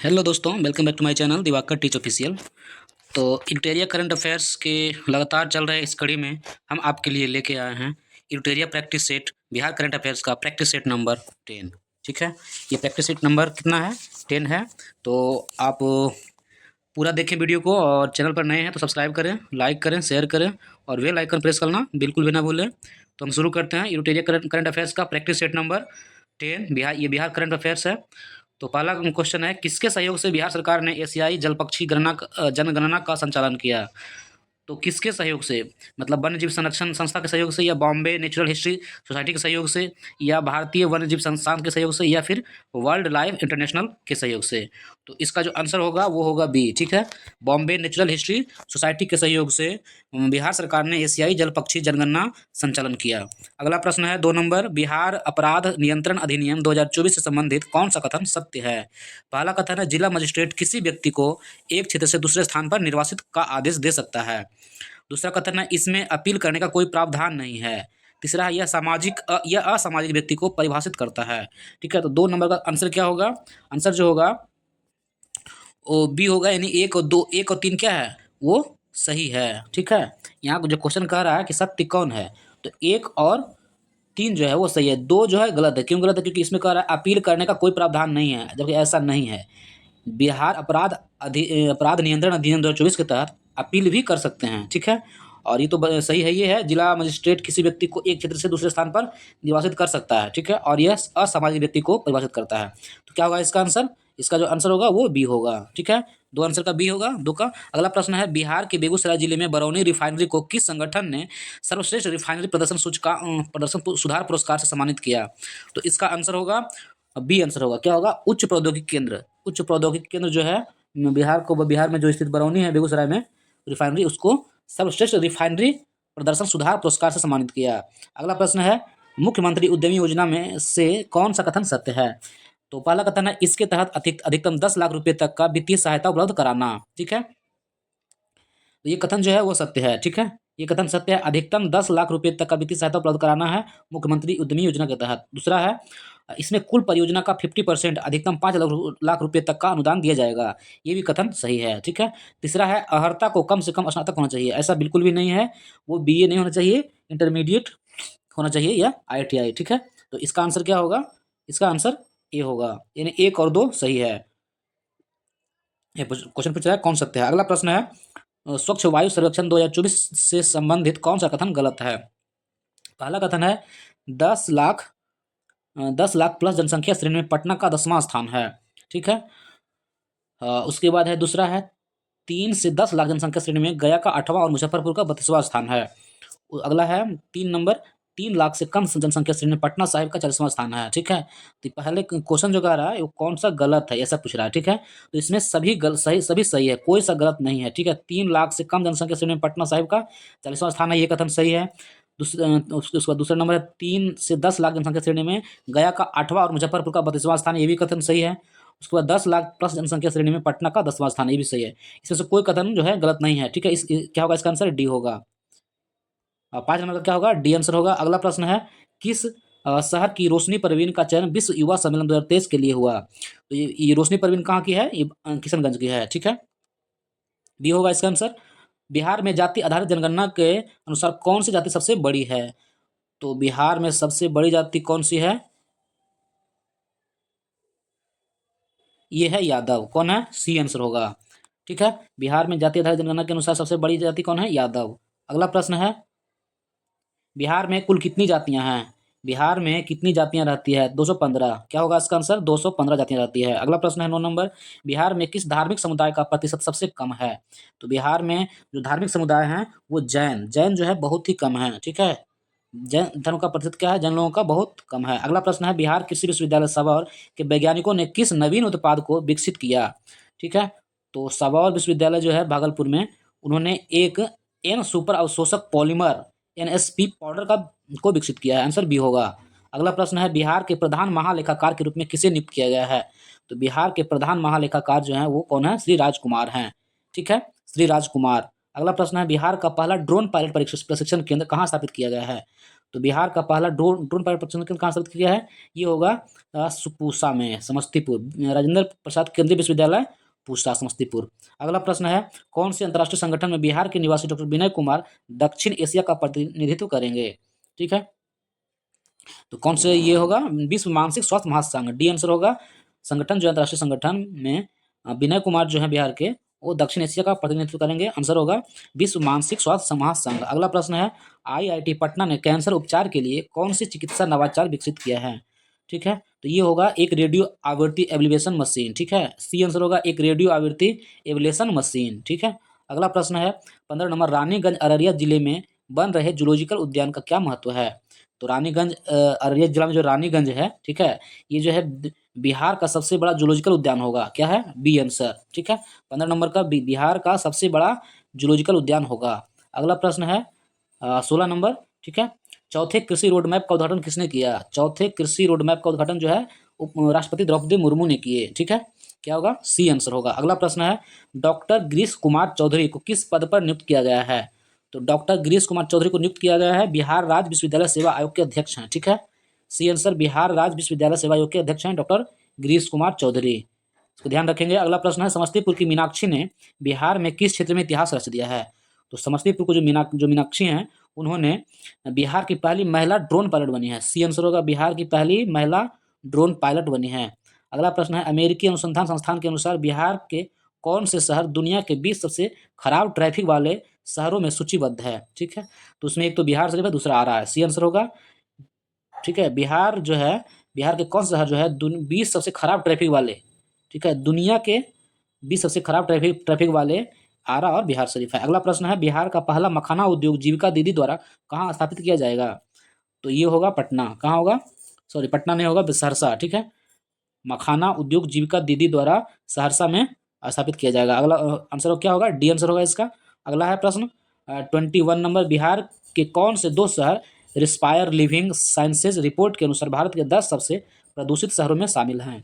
Hello दोस्तों, welcome back to my channel Diwakar teach official. तो इक्टेरिया करंट अफेयर्स के लगातार चल रहे इस कड़ी में हम आपके लिए लेके आए हैं इक्टेरिया practice set Bihar current affairs का प्रैक्टिस सेट नंबर 10। ठीक है, ये प्रैक्टिस सेट नंबर कितना है? 10 है। तो आप पूरा देखें वीडियो को, और चैनल पर नए हैं तो सब्सक्राइब करें, लाइक करें, शेयर करें और बेल आइकन प्रेस करना बिल्कुल भी ना भूलें। तो हम शुरू करते हैं इक्टेरिया करंट अफेयर्स का practice set number 10। Bihar current affairs है। तो पहला क्वेश्चन है, किसके सहयोग से बिहार सरकार ने एशियाई जलपक्षी जनगणना का संचालन किया? तो किसके सहयोग से, मतलब वन्य जीव संरक्षण संस्था के सहयोग से, या बॉम्बे नेचुरल हिस्ट्री सोसाइटी के सहयोग से, या भारतीय वन्य जीव संस्थान के सहयोग से, या फिर वर्ल्ड लाइफ इंटरनेशनल के सहयोग से? तो इसका जो आंसर होगा वो होगा बी। ठीक है, बॉम्बे नेचुरल हिस्ट्री सोसाइटी के सहयोग से बिहार सरकार ने एशियाई जल पक्षी जनगणना संचालन किया। अगला प्रश्न है 2 नंबर, बिहार अपराध नियंत्रण अधिनियम 2024 से संबंधित कौन सा कथन सत्य है? पहला कथन है, जिला मजिस्ट्रेट किसी व्यक्ति को एक क्षेत्र से दूसरे स्थान पर निर्वासित का आदेश दे सकता है। दूसरा कथन है, इसमें अपील करने का कोई प्रावधान नहीं है। तीसरा है, यह असामाजिक व्यक्ति को परिभाषित करता है। ठीक है, तो 2 नंबर का आंसर क्या होगा? आंसर जो होगा वो बी होगा, यानी 1 और 2, 1 और 3 क्या है, वो सही है। ठीक है, यहाँ जो क्वेश्चन कह रहा है कि सत्य कौन है, तो 1 और 3 जो है वो सही है, 2 जो है गलत है। क्यों गलत है? क्योंकि इसमें कह रहा है अपील करने का कोई प्रावधान नहीं है, जबकि ऐसा नहीं है। बिहार अपराध नियंत्रण अधिनियम 2024 के तहत अपील भी कर सकते हैं। ठीक है, और ये तो सही है, ये है जिला मजिस्ट्रेट किसी व्यक्ति को एक क्षेत्र से दूसरे स्थान पर निर्वासित कर सकता है। ठीक है, और यह असामाजिक व्यक्ति को परिभाषित करता है। तो क्या होगा इसका आंसर? इसका जो आंसर होगा वो बी होगा। ठीक है, 2 आंसर का बी होगा, 2 का। अगला प्रश्न है, बिहार के बेगूसराय जिले में बरौनी रिफाइनरी को किस संगठन ने सर्वश्रेष्ठ रिफाइनरी प्रदर्शन सुधार पुरस्कार से सम्मानित किया? तो इसका आंसर होगा बी। आंसर होगा क्या होगा? उच्च प्रौद्योगिकी केंद्र। उच्च प्रौद्योगिकी केंद्र जो है बिहार में जो स्थित बरौनी है बेगूसराय में रिफाइनरी, उसको सर्वश्रेष्ठ रिफाइनरी प्रदर्शन सुधार पुरस्कार से सम्मानित किया। अगला प्रश्न है, मुख्यमंत्री उद्यमी योजना में से कौन सा कथन सत्य है? तो पहला कथन है, इसके तहत अधिकतम 10 लाख रुपए तक का वित्तीय सहायता उपलब्ध कराना। ठीक है, तो ये कथन जो है वो सत्य है। ठीक है, ये कथन सत्य है, अधिकतम 10 लाख रुपए तक का वित्तीय सहायता उपलब्ध कराना है मुख्यमंत्री उद्यमी योजना के तहत। दूसरा है, इसमें कुल परियोजना का 50% अधिकतम 5 लाख रुपए तक का अनुदान दिया जाएगा। ये भी कथन सही है। ठीक है, तीसरा है, अहर्ता को कम से कम स्नातक होना चाहिए। ऐसा बिल्कुल भी नहीं है, वो बीए नहीं होना चाहिए, इंटरमीडिएट होना चाहिए या आईटीआई। ठीक है, तो इसका आंसर क्या होगा? इसका आंसर ए होगा, यानी 1 और 2 सही है। ये क्वेश्चन पूछ रहा है कौन सत्य है। अगला प्रश्न है, स्वच्छ वायु सर्वेक्षण 2024 से संबंधित कौन सा कथन गलत है? पहला कथन है, 10 लाख 10 लाख प्लस जनसंख्या श्रेणी में पटना का 10वां स्थान है। ठीक है, उसके बाद है, दूसरा है, 3 से 10 लाख जनसंख्या श्रेणी में गया का 8वां और मुजफ्फरपुर का 32वां स्थान है। अगला है 3 नंबर, 3 लाख से कम जनसंख्या श्रेणी में पटना साहिब का 40वां स्थान है। ठीक है, तो पहले क्वेश्चन जो कह रहा है वो कौन सा गलत है ऐसा पूछ रहा है। ठीक है, तो इसमें सभी सही है, कोई सा गलत नहीं है। ठीक है, 3 लाख से कम जनसंख्या श्रेणी में पटना साहिब का 40वां स्थान है, ये कथन सही है। उसके बाद दूसरा नंबर है, 3 से 10 लाख जनसंख्या श्रेणी में गया का 8वां और मुजफ्फरपुर का 32वां स्थान है, ये भी कथन सही है। उसके बाद 10 लाख प्लस जनसंख्या श्रेणी में पटना का 10वां स्थान है, ये भी सही है। इसमें से कोई कथन जो है गलत नहीं है। ठीक है, क्या होगा इसका आंसर? डी होगा। 5 नंबर का क्या होगा? डी आंसर होगा। अगला प्रश्न है, किस शहर की रोशनी परवीन का चयन विश्व युवा सम्मेलन 2023 के लिए हुआ? तो ये रोशनी परवीन कहाँ की है? ये किशनगंज की है। ठीक है, बी होगा इसका आंसर। बिहार में जाति आधारित जनगणना के अनुसार कौन सी जाति सबसे बड़ी है? तो बिहार में सबसे बड़ी जाति कौन सी है? ये है यादव। कौन है? सी आंसर होगा। ठीक है, बिहार में जाति आधारित जनगणना के अनुसार सबसे बड़ी जाति कौन है? यादव। अगला प्रश्न है, बिहार में कुल कितनी जातियां हैं? बिहार में कितनी जातियां रहती है? 215। क्या होगा इसका आंसर? 215 जातियां रहती है। अगला प्रश्न है 9 नंबर, बिहार में किस धार्मिक समुदाय का प्रतिशत सबसे कम है? तो बिहार में जो धार्मिक समुदाय हैं वो जैन जैन जो है बहुत ही कम है। ठीक है, जैन धर्म का प्रतिशत क्या है? जैन लोगों का बहुत कम है। अगला प्रश्न है, बिहार कृषि विश्वविद्यालय सबौर के वैज्ञानिकों ने किस नवीन उत्पाद को विकसित किया? ठीक है, तो सबौर विश्वविद्यालय जो है भागलपुर में, उन्होंने एक एन सुपर अवशोषक पॉलीमर एनएसपी पाउडर का को विकसित किया है। आंसर बी होगा। अगला प्रश्न है, बिहार के प्रधान महालेखाकार के रूप में किसे नियुक्त किया गया है? तो बिहार के प्रधान महालेखाकार जो है वो कौन है? श्री राजकुमार हैं। ठीक है, श्री राजकुमार। अगला प्रश्न है, बिहार का पहला ड्रोन पायलट प्रशिक्षण केंद्र कहाँ स्थापित किया गया है? तो बिहार का पहला ड्रोन ड्रोन पायलट प्रशिक्षण केंद्र कहाँ स्थापित किया है? ये होगा पूसा में, समस्तीपुर, राजेंद्र प्रसाद केंद्रीय विश्वविद्यालय पूसा, समस्तीपुर। अगला प्रश्न है, कौन से अंतर्राष्ट्रीय संगठन में बिहार के निवासी डॉक्टर विनय कुमार दक्षिण एशिया का प्रतिनिधित्व करेंगे? ठीक है, तो कौन से ये होगा? विश्व मानसिक स्वास्थ्य महासंघ, डी आंसर होगा। संगठन जो अंतर्राष्ट्रीय संगठन में विनय कुमार जो है बिहार के, वो दक्षिण एशिया का प्रतिनिधित्व करेंगे, आंसर होगा विश्व मानसिक स्वास्थ्य महासंघ। अगला प्रश्न है, आईआईटी पटना ने कैंसर उपचार के लिए कौन सी चिकित्सा नवाचार विकसित किया है? ठीक है, तो ये होगा एक रेडियो आवृत्ति एब्लेशन मशीन। ठीक है, सी आंसर होगा एक रेडियो आवृत्ति एब्लेशन मशीन। ठीक है, अगला प्रश्न है 15 नंबर, रानीगंज अररिया जिले में बन रहे जूलॉजिकल उद्यान का क्या महत्व है? तो रानीगंज अररिया जिला में जो रानीगंज है, ठीक है, ये जो है बिहार का सबसे बड़ा जूलॉजिकल उद्यान होगा। क्या है? B answer. ठीक है, 15 नंबर का बिहार का सबसे बड़ा जूलॉजिकल उद्यान होगा। अगला प्रश्न है 16 नंबर। ठीक है, चौथे कृषि रोड मैप का उद्घाटन किसने किया? चौथे कृषि रोड मैप का उद्घाटन जो है राष्ट्रपति द्रौपदी मुर्मू ने किए। ठीक है, क्या होगा? सी आंसर होगा। अगला प्रश्न है, डॉक्टर गिरीश कुमार चौधरी को किस पद पर नियुक्त किया गया है? तो डॉक्टर गिरीश कुमार चौधरी को नियुक्त किया गया है बिहार राज्य विश्वविद्यालय सेवा आयोग के अध्यक्ष हैं। ठीक है, सी आंसर, बिहार राज्य विश्वविद्यालय सेवा आयोग के अध्यक्ष हैं डॉक्टर गिरीश कुमार चौधरी। इसको ध्यान रखेंगे। अगला प्रश्न है, समस्तीपुर की मीनाक्षी ने बिहार में किस क्षेत्र में इतिहास रच दिया है? तो समस्तीपुर को जो मीनाक्षी हैं, उन्होंने बिहार की पहली महिला ड्रोन पायलट बनी है। सी आंसर होगा, बिहार की पहली महिला ड्रोन पायलट बनी है। अगला प्रश्न है, अमेरिकी अनुसंधान संस्थान के अनुसार बिहार के कौन से शहर दुनिया के 20 सबसे खराब ट्रैफिक वाले शहरों में सूचीबद्ध है? ठीक है, तो उसमें एक तो बिहार शरीफ है, दूसरा आ रहा है। सी आंसर होगा। ठीक है, बिहार जो है, बिहार के कौन सा शहर जो है 20 सबसे खराब ट्रैफिक वाले, ठीक है, दुनिया के 20 सबसे खराब ट्रैफिक वाले आरा और बिहार शरीफ है। अगला प्रश्न है, बिहार का पहला मखाना उद्योग जीविका दीदी द्वारा कहाँ स्थापित किया जाएगा? तो ये होगा पटना। कहाँ होगा? सॉरी, पटना नहीं होगा, सहरसा। ठीक है, मखाना उद्योग जीविका दीदी द्वारा सहरसा में स्थापित किया जाएगा। अगला आंसर क्या होगा? डी आंसर होगा इसका। अगला है प्रश्न 21 नंबर, बिहार के कौन से 2 शहर रिस्पायर लिविंग साइंसेज रिपोर्ट के अनुसार भारत के 10 सबसे प्रदूषित शहरों में शामिल हैं?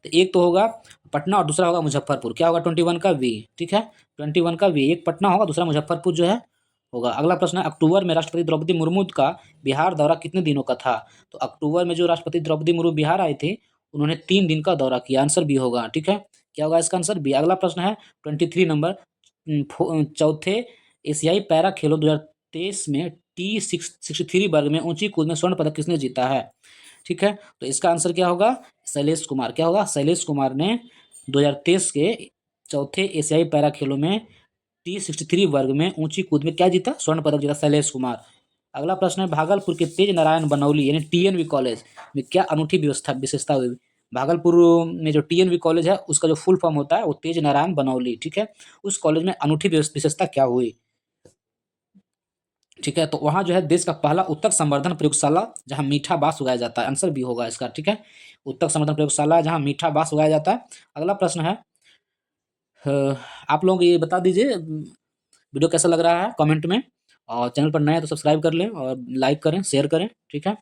तो एक तो होगा पटना और दूसरा होगा मुजफ्फरपुर। क्या होगा? 21 का वी। ठीक है, 21 का वी, एक पटना होगा, दूसरा मुजफ्फरपुर जो है होगा। अगला प्रश्न है, अक्टूबर में राष्ट्रपति द्रौपदी मुर्मू का बिहार दौरा कितने दिनों का था? तो अक्टूबर में जो राष्ट्रपति द्रौपदी मुर्मू बिहार आए थे, उन्होंने 3 दिन का दौरा किया। आंसर बी होगा। ठीक है, क्या होगा इसका आंसर? बी। अगला प्रश्न है 23 नंबर, चौथे एशियाई पैरा खेलों 2023 में T63 वर्ग में ऊंची कूद में स्वर्ण पदक किसने जीता है? ठीक है, तो इसका आंसर क्या होगा? शैलेश कुमार। क्या होगा? शैलेश कुमार ने 2023 के चौथे एशियाई पैरा खेलों में T63 वर्ग में ऊंची कूद में क्या जीता? स्वर्ण पदक जीता, शैलेश कुमार। अगला प्रश्न है, भागलपुर के तेज नारायण बनौली यानी टीएनवी कॉलेज में क्या अनूठी विशेषता हुई? भागलपुर में जो टीएनवी कॉलेज है, उसका जो फुल फॉर्म होता है वो तेज नारायण बनौली। ठीक है, उस कॉलेज में अनूठी विशेषता क्या हुई? ठीक है, तो वहाँ जो है देश का पहला उत्तक संवर्धन प्रयोगशाला जहाँ मीठा बांस उगाया जाता है। आंसर बी होगा इसका। ठीक है, उत्तक संवर्धन प्रयोगशाला जहाँ मीठा बांस उगाया जाता है। अगला प्रश्न है, आप लोग ये बता दीजिए वीडियो कैसा लग रहा है कमेंट में, और चैनल पर नए हैं तो सब्सक्राइब कर लें और लाइक करें, शेयर करें। ठीक है,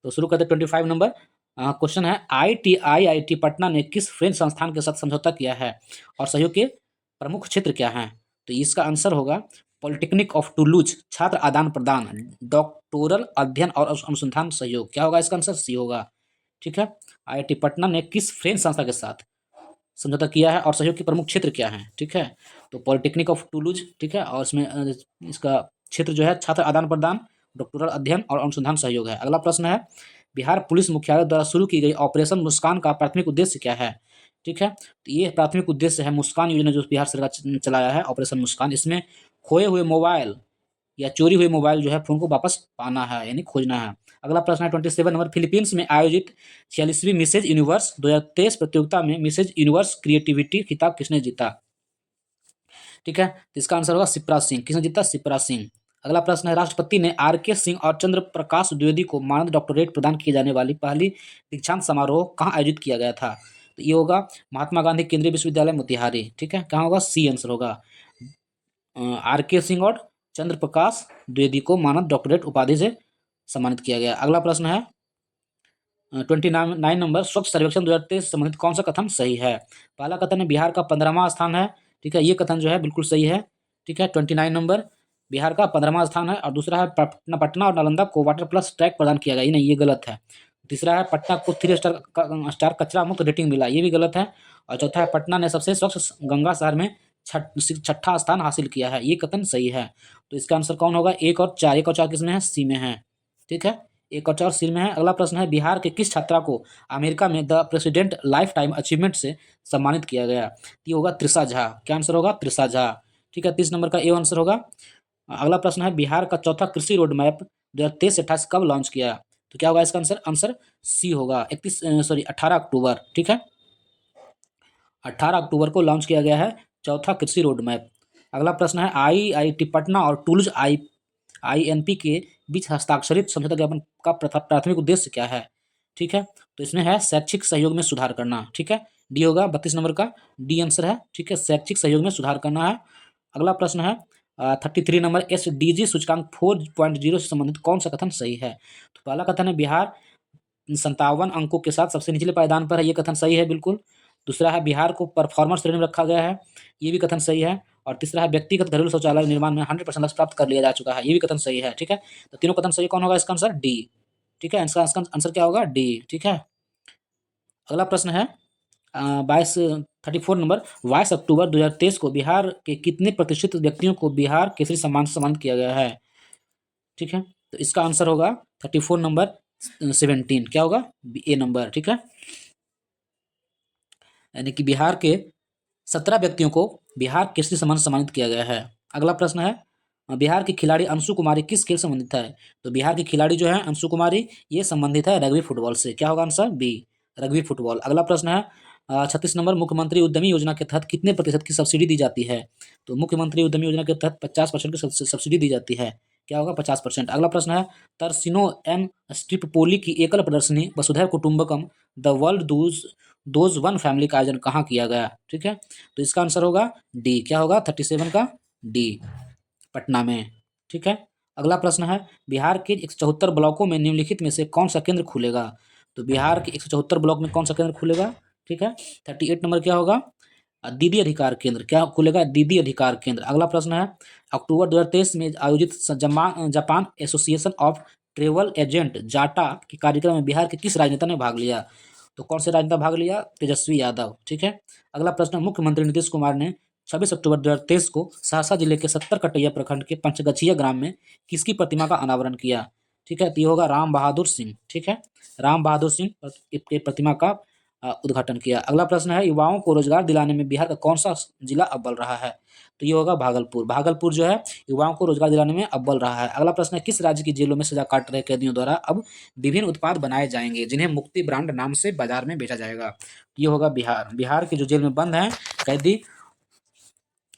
तो शुरू करते हैं। 25 नंबर क्वेश्चन है, आईआईटी पटना ने किस फ्रेंच संस्थान के साथ समझौता किया है और सहयोग के प्रमुख क्षेत्र क्या हैं? तो इसका आंसर होगा पॉलिटेक्निक ऑफ टूलूज, छात्र आदान प्रदान, डॉक्टोरल अध्ययन और अनुसंधान सहयोग। क्या होगा इसका आंसर? सी होगा। ठीक है, आईआईटी पटना ने किस फ्रेंच संस्था के साथ समझौता किया है और सहयोग के प्रमुख क्षेत्र क्या हैं? ठीक है, तो पॉलिटेक्निक ऑफ टूलूज। ठीक है, और इसमें इसका क्षेत्र जो है छात्र आदान प्रदान, डॉक्टोरल अध्ययन और अनुसंधान सहयोग है। अगला प्रश्न है, बिहार पुलिस मुख्यालय द्वारा शुरू की गई ऑपरेशन मुस्कान का प्राथमिक उद्देश्य क्या है? ठीक है, तो ये प्राथमिक उद्देश्य है मुस्कान योजना जो बिहार सरकार चलाया है, ऑपरेशन मुस्कान। इसमें खोए हुए मोबाइल या चोरी हुए मोबाइल जो है फोन को वापस पाना है, यानी खोजना है। अगला प्रश्न है 27 नंबर, फिलीपींस में आयोजित 46वीं मिसेज यूनिवर्स 2023 प्रतियोगिता में मिसेज यूनिवर्स क्रिएटिविटी खिताब किसने जीता? ठीक है, तो इसका आंसर होगा शिप्रा सिंह। किसने जीता? शिप्रा सिंह। अगला प्रश्न है, राष्ट्रपति ने आर.के. सिंह और चंद्र प्रकाश द्विवेदी को मानद डॉक्टरेट प्रदान किए जाने वाली पहली दीक्षांत समारोह कहाँ आयोजित किया गया था? तो ये होगा महात्मा गांधी केंद्रीय विश्वविद्यालय मोतिहारी। ठीक है, कहाँ होगा? सी आंसर होगा। आर.के. सिंह और चंद्र प्रकाश द्विवेदी को मानद डॉक्टरेट उपाधि से सम्मानित किया गया। अगला प्रश्न है 29 नंबर, स्वच्छ सर्वेक्षण 2023 से संबंधित कौन सा कथन सही है? पहला कथन है बिहार का 15वां स्थान है। ठीक है, ये कथन जो है बिल्कुल सही है। ठीक है, 29 नंबर, बिहार का 15वां स्थान है। और दूसरा है पटना पटना और नालंदा को वाटर प्लस ट्रैक प्रदान किया गया, ये नहीं, ये गलत है। तीसरा है पटना को 3 स्टार कचरा मुक्त रेटिंग मिला, ये भी गलत है। और चौथा है पटना ने सबसे स्वच्छ गंगा शहर में छठा स्थान हासिल किया है, ये कथन सही है। तो इसका आंसर कौन होगा? एक और चार किसमें है? सी में है। ठीक है, एक और चार सी में है। अगला प्रश्न है, बिहार के किस छात्रा को अमेरिका में the president life time achievement से सम्मानित किया गया? ये होगा त्रिषा झा। क्या आंसर होगा? त्रिषा झा। ठीक है, 30 नंबर का ए आंसर होगा। अगला प्रश्न है, बिहार का चौथा कृषि रोड मैप 2023 से 28 कब लॉन्च किया? तो क्या होगा इसका आंसर? आंसर सी होगा, 18 अक्टूबर। ठीक है, 18 अक्टूबर को लॉन्च किया गया है चौथा कृषि रोड मैप। अगला प्रश्न है, आईआईटी पटना और टूल्स आईएनपी के बीच हस्ताक्षरित समझौता ज्ञापन का प्राथमिक उद्देश्य क्या है? ठीक है, तो इसमें है शैक्षिक सहयोग में सुधार करना। ठीक है, डी होगा, 32 नंबर का डी आंसर है। ठीक है, शैक्षिक सहयोग में सुधार करना है। अगला प्रश्न है 33 नंबर, SDG सूचकांक 4.0 से संबंधित कौन सा कथन सही है? तो पहला कथन है, बिहार 57 अंकों के साथ सबसे निचले पायदान पर है, ये कथन सही है बिल्कुल। दूसरा है, बिहार को परफॉर्मर श्रेणी में रखा गया है, ये भी कथन सही है। और तीसरा है, व्यक्तिगत घरेलू शौचालय निर्माण में 100% लक्ष्य प्राप्त कर लिया जा चुका है, ये भी कथन सही है। ठीक है, तो तीनों कथन सही, कौन होगा इसका आंसर? डी। ठीक है, इसका आंसर क्या होगा? डी। ठीक है, अगला प्रश्न है 34 नंबर, 22 अक्टूबर 2023 को बिहार के कितने प्रतिष्ठित व्यक्तियों को बिहार केसरी सम्मान से सम्मानित किया गया है? ठीक है, तो इसका आंसर होगा 34 नंबर 17। क्या होगा? ए नंबर। ठीक है, यानी कि बिहार के 17 व्यक्तियों को बिहार केसरी सम्मान से सम्मानित किया गया है। अगला प्रश्न है, बिहार की खिलाड़ी अंशु कुमारी किस खेल से संबंधित है? तो बिहार की खिलाड़ी जो है अंशु कुमारी, ये संबंधित है रग्बी फुटबॉल से। क्या होगा आंसर? B, rugby football. अगला प्रश्न है 36 नंबर, मुख्यमंत्री उद्यमी योजना के तहत कितने प्रतिशत की सब्सिडी दी जाती है? तो मुख्यमंत्री उद्यमी योजना के तहत 50% की सब्सिडी दी जाती है। क्या होगा? 50%। अगला प्रश्न है, तरसिनो एम स्ट्रिप पोली की एकल प्रदर्शनी Vasudhaiva Kutumbakam the world does one family का आयोजन कहाँ किया गया? ठीक है, तो इसका आंसर होगा डी। क्या होगा? 37 का डी, पटना में। ठीक है, अगला प्रश्न है, बिहार के 174 ब्लॉकों में निम्नलिखित में से कौन सा केंद्र खुलेगा? तो बिहार के 174 ब्लॉक में कौन सा केंद्र खुलेगा? ठीक है, 38 नंबर क्या होगा? दीदी अधिकार केंद्र। क्या खुलेगा? दीदी अधिकार केंद्र। अगला प्रश्न है, अक्टूबर 2023 में आयोजित Japan association of travel agent जाटा के कार्यक्रम में बिहार के किस राजनेता ने भाग लिया? तो कौन से राजनेता भाग लिया? तेजस्वी यादव। ठीक है, अगला प्रश्न, मुख्यमंत्री नीतीश कुमार ने 26 अक्टूबर 2023 को सहरसा जिले के 70 कटैया प्रखंड के पंचगछिया ग्राम में किसकी प्रतिमा का अनावरण किया? ठीक है, तो ये होगा राम बहादुर सिंह। ठीक है, राम बहादुर सिंह के प्रतिमा का उद्घाटन किया। अगला प्रश्न है, युवाओं को रोजगार दिलाने में बिहार का कौन सा जिला अव्वल रहा है? तो ये होगा भागलपुर। भागलपुर जो है युवाओं को रोजगार दिलाने में अव्वल रहा है। अगला प्रश्न है, किस राज्य की जेलों में सजा काट रहे कैदियों द्वारा अब विभिन्न उत्पाद बनाए जाएंगे जिन्हें मुक्ति ब्रांड नाम से बाजार में बेचा जाएगा? ये होगा बिहार। बिहार की जो जेल में बंद है कैदी,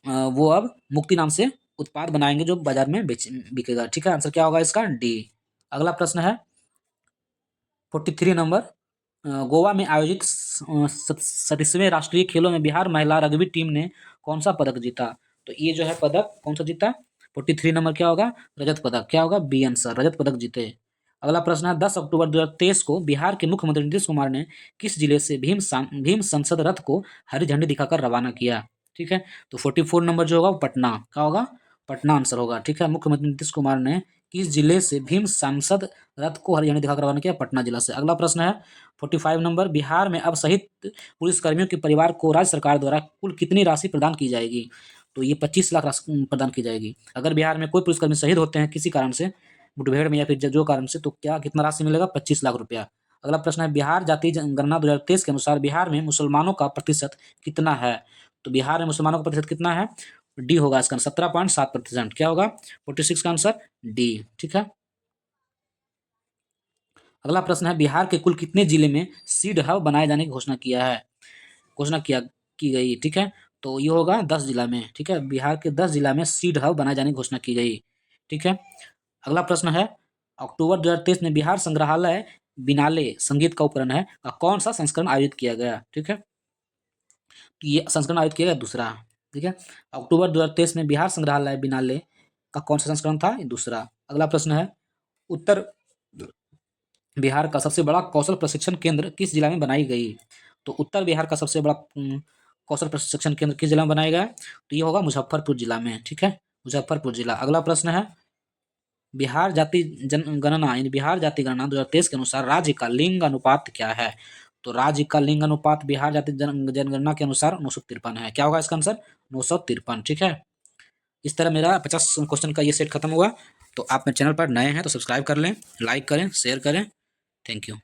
वो अब मुक्ति नाम से उत्पाद बनाएंगे जो बाजार में बिकेगा। ठीक है, आंसर क्या होगा इसका? डी। अगला प्रश्न है 43 नंबर, गोवा में आयोजित 37वें राष्ट्रीय खेलों में बिहार महिला रग्बी टीम ने कौन सा पदक जीता? तो ये जो है पदक कौन सा जीता? 43 नंबर क्या होगा? रजत पदक। क्या होगा? बी आंसर, रजत पदक जीते। अगला प्रश्न है, 10 अक्टूबर 2023 को बिहार के मुख्यमंत्री नीतीश कुमार ने किस जिले से भीम संसद रथ को हरी झंडी दिखाकर रवाना किया? ठीक है, तो 44 नंबर जो होगा वो पटना। क्या होगा? पटना आंसर होगा। ठीक है, मुख्यमंत्री नीतीश कुमार ने किस जिले से भीम सांसद रथ को हरी झंडी दिखाकर रवाना किया? पटना जिला से। अगला प्रश्न है 45 नंबर, बिहार में अब शहीद पुलिसकर्मियों के परिवार को राज्य सरकार द्वारा कुल कितनी राशि प्रदान की जाएगी? तो ये 25 लाख राशि प्रदान की जाएगी। अगर बिहार में कोई पुलिसकर्मी शहीद होते हैं किसी कारण से, मुठभेड़ में या फिर जो कारण से, तो क्या कितना राशि मिलेगा? 25 लाख रुपया। अगला प्रश्न है, बिहार जातीय जनगणना 2023 के अनुसार बिहार में मुसलमानों का प्रतिशत कितना है? तो बिहार में मुसलमानों का प्रतिशत कितना है? डी होगा इसका 17.7%। क्या होगा? 46 का आंसर डी। ठीक है, अगला प्रश्न है, बिहार के कुल कितने जिले में सीड हब बनाए जाने की घोषणा किया की गई? ठीक है, तो ये होगा 10 जिला में। ठीक है, बिहार के 10 जिला में सीड हब बनाए जाने की घोषणा की गई। ठीक है, अगला प्रश्न है, अक्टूबर 2023 में बिहार संग्रहालय बिनाले संगीत का उपकरण है का कौन सा संस्करण आयोजित किया गया? ठीक है, तो ये संस्करण आयोजित किया गया दूसरा। ठीक है, अक्टूबर 2023 में बिहार संग्रहालय बिनाले का कौन सा संस्करण था? दूसरा। अगला प्रश्न है, उत्तर बिहार का सबसे बड़ा कौशल प्रशिक्षण केंद्र किस जिला में बनाई गई? तो उत्तर बिहार का सबसे बड़ा कौशल प्रशिक्षण केंद्र किस जिला में बनाया गया? तो ये होगा मुजफ्फरपुर जिला में। ठीक है, मुजफ्फरपुर जिला। अगला प्रश्न है, बिहार जाति जनगणना यानी बिहार जाति गणना 2023 के अनुसार राज्य का लिंग अनुपात क्या है? तो राज्य का लिंग अनुपात बिहार जाति जनगणना के अनुसार 953 है। क्या होगा इसका आंसर? 953। ठीक है, इस तरह मेरा 50 क्वेश्चन का ये सेट खत्म हुआ। तो आप मेरे चैनल पर नए हैं तो सब्सक्राइब कर लें, लाइक करें, शेयर करें। Thank you.